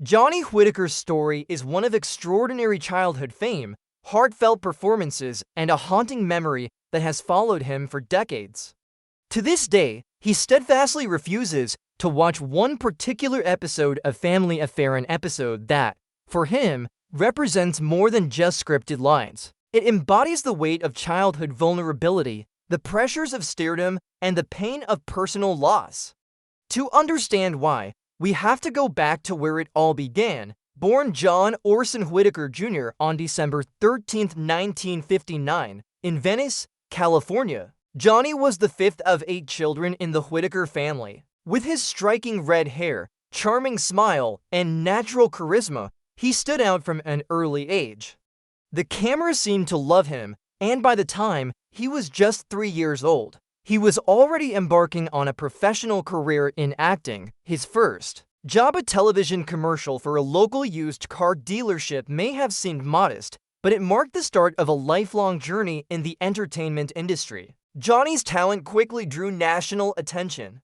Johnny Whitaker's story is one of extraordinary childhood fame, heartfelt performances, and a haunting memory that has followed him for decades. To this day, he steadfastly refuses to watch one particular episode of Family Affair, an episode that, for him, represents more than just scripted lines. It embodies the weight of childhood vulnerability, the pressures of stardom, and the pain of personal loss. To understand why, we have to go back to where it all began. Born John Orson Whitaker Jr. on December 13, 1959, in Venice, California, Johnny was the fifth of 8 children in the Whitaker family. With his striking red hair, charming smile, and natural charisma, he stood out from an early age. The camera seemed to love him, and by the time he was just 3 years old, he was already embarking on a professional career in acting. His first job, a television commercial for a local used car dealership, may have seemed modest, but it marked the start of a lifelong journey in the entertainment industry. Johnny's talent quickly drew national attention.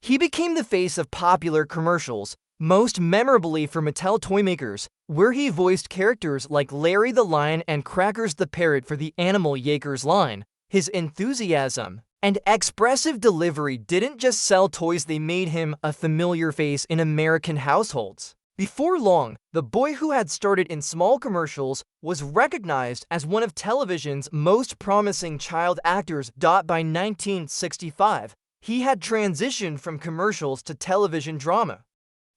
He became the face of popular commercials, most memorably for Mattel Toymakers, where he voiced characters like Larry the Lion and Crackers the Parrot for the Animal Yakers line. His enthusiasm and expressive delivery didn't just sell toys, they made him a familiar face in American households. Before long, the boy who had started in small commercials was recognized as one of television's most promising child actors. By 1965, he had transitioned from commercials to television drama.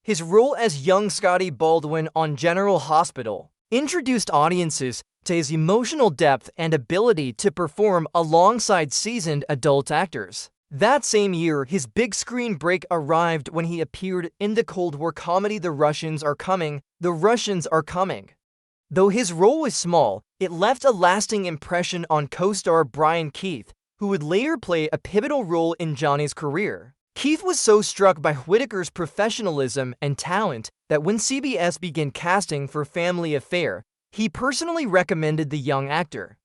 His role as young Scotty Baldwin on General Hospital introduced audiences to his emotional depth and ability to perform alongside seasoned adult actors. That same year, his big screen break arrived when he appeared in the Cold War comedy The Russians Are Coming. The Russians Are Coming. Though his role was small, it left a lasting impression on co-star Brian Keith, who would later play a pivotal role in Johnny's career. Keith was so struck by Whitaker's professionalism and talent that when CBS began casting for Family Affair, he personally recommended the young actor.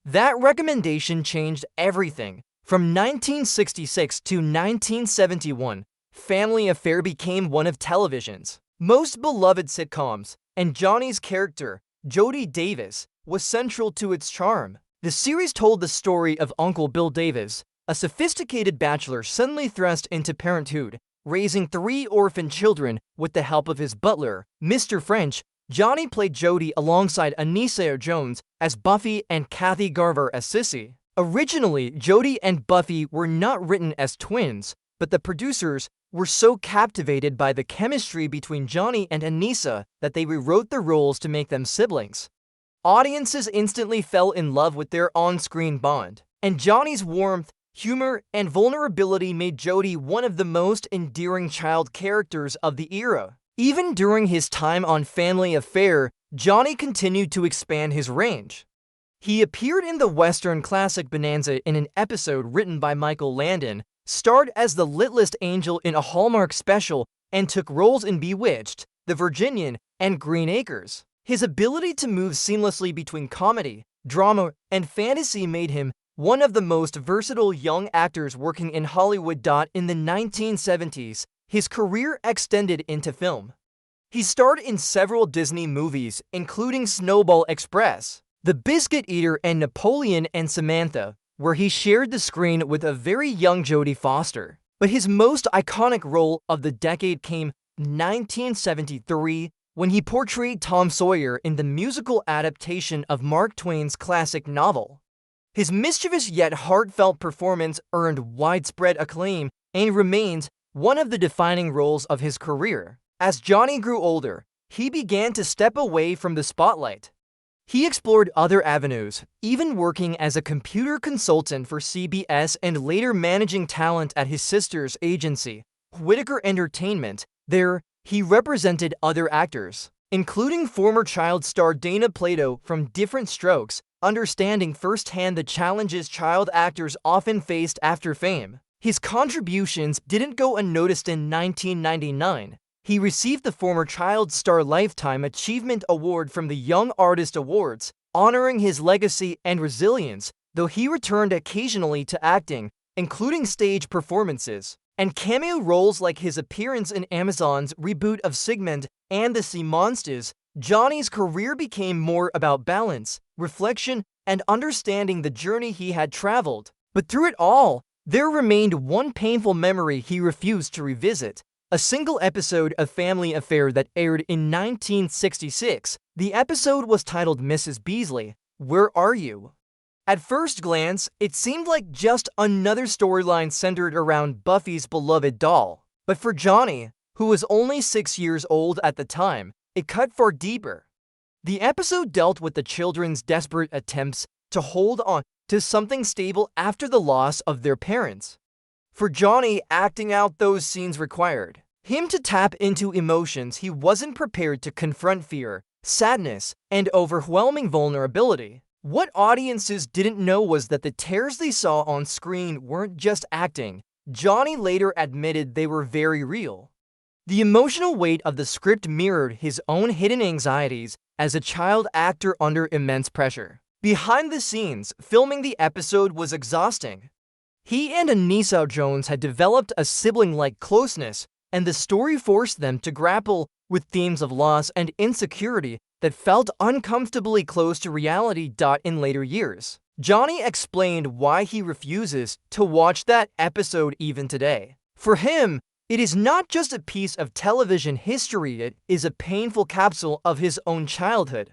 That recommendation changed everything. From 1966 to 1971, Family Affair became one of television's most beloved sitcoms, and Johnny's character, Jody Davis, was central to its charm. The series told the story of Uncle Bill Davis, a sophisticated bachelor suddenly thrust into parenthood, raising 3 orphan children with the help of his butler, Mr. French. Johnny played Jody alongside Anissa Jones as Buffy and Kathy Garver as Sissy. Originally, Jody and Buffy were not written as twins, but the producers were so captivated by the chemistry between Johnny and Anissa that they rewrote the roles to make them siblings. Audiences instantly fell in love with their on-screen bond, and Johnny's warmth, humor, and vulnerability made Jody one of the most endearing child characters of the era. Even during his time on Family Affair, Johnny continued to expand his range. He appeared in the Western classic Bonanza in an episode written by Michael Landon, starred as the Littlest Angel in a Hallmark special, and took roles in Bewitched, The Virginian, and Green Acres. His ability to move seamlessly between comedy, drama, and fantasy made him one of the most versatile young actors working in Hollywood. In the 1970s, his career extended into film. He starred in several Disney movies, including Snowball Express, The Biscuit Eater, and Napoleon and Samantha, where he shared the screen with a very young Jodie Foster. But his most iconic role of the decade came in 1973 when he portrayed Tom Sawyer in the musical adaptation of Mark Twain's classic novel. His mischievous yet heartfelt performance earned widespread acclaim and remains one of the defining roles of his career. As Johnny grew older, he began to step away from the spotlight. He explored other avenues, even working as a computer consultant for CBS and later managing talent at his sister's agency, Whitaker Entertainment. There, he represented other actors, including former child star Dana Plato from Different Strokes, understanding firsthand the challenges child actors often faced after fame. His contributions didn't go unnoticed. In 1999, he received the former Child Star Lifetime Achievement Award from the Young Artist Awards, honoring his legacy and resilience, though he returned occasionally to acting, including stage performances and cameo roles like his appearance in Amazon's reboot of Sigmund and the Sea Monsters, Johnny's career became more about balance, reflection, and understanding the journey he had traveled. But through it all, there remained one painful memory he refused to revisit. A single episode of Family Affair that aired in 1966. The episode was titled Mrs. Beasley, Where Are You? At first glance, it seemed like just another storyline centered around Buffy's beloved doll. But for Johnny, who was only 6 years old at the time, it cut far deeper. The episode dealt with the children's desperate attempts to hold on to something stable after the loss of their parents. For Johnny, acting out those scenes required him to tap into emotions he wasn't prepared to confront: fear, sadness, and overwhelming vulnerability. What audiences didn't know was that the tears they saw on screen weren't just acting. Johnny later admitted they were very real. The emotional weight of the script mirrored his own hidden anxieties as a child actor under immense pressure. Behind the scenes, filming the episode was exhausting. He and Anissa Jones had developed a sibling-like closeness, and the story forced them to grapple with themes of loss and insecurity that felt uncomfortably close to reality. In later years, Johnny explained why he refuses to watch that episode even today. For him, it is not just a piece of television history, it is a painful capsule of his own childhood.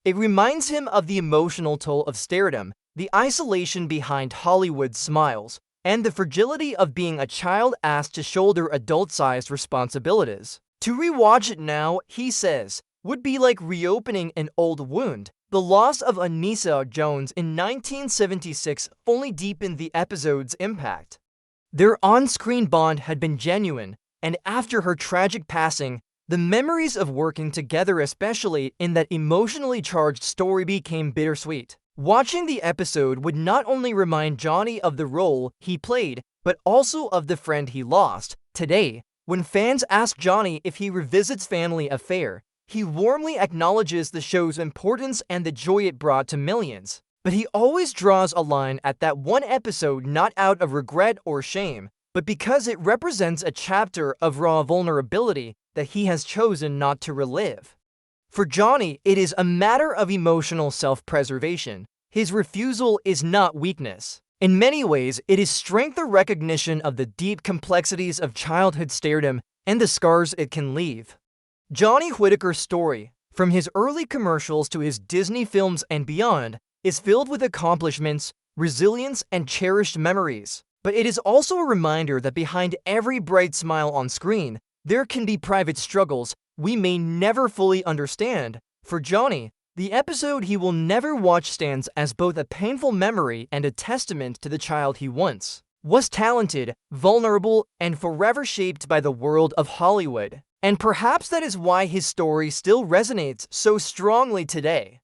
It reminds him of the emotional toll of stardom, the isolation behind Hollywood's smiles, and the fragility of being a child asked to shoulder adult-sized responsibilities. To rewatch it now, he says, would be like reopening an old wound. The loss of Anissa Jones in 1976 only deepened the episode's impact. Their on-screen bond had been genuine, and after her tragic passing, the memories of working together, especially in that emotionally charged story, became bittersweet. Watching the episode would not only remind Johnny of the role he played, but also of the friend he lost. Today, when fans ask Johnny if he revisits Family Affair, he warmly acknowledges the show's importance and the joy it brought to millions. But he always draws a line at that one episode, not out of regret or shame, but because it represents a chapter of raw vulnerability that he has chosen not to relive. For Johnny, it is a matter of emotional self-preservation. His refusal is not weakness. In many ways, it is strength, a recognition of the deep complexities of childhood stardom and the scars it can leave. Johnny Whitaker's story, from his early commercials to his Disney films and beyond, is filled with accomplishments, resilience, and cherished memories. But it is also a reminder that behind every bright smile on screen, there can be private struggles we may never fully understand. For Johnny, the episode he will never watch stands as both a painful memory and a testament to the child he once was: talented, vulnerable, and forever shaped by the world of Hollywood. And perhaps that is why his story still resonates so strongly today.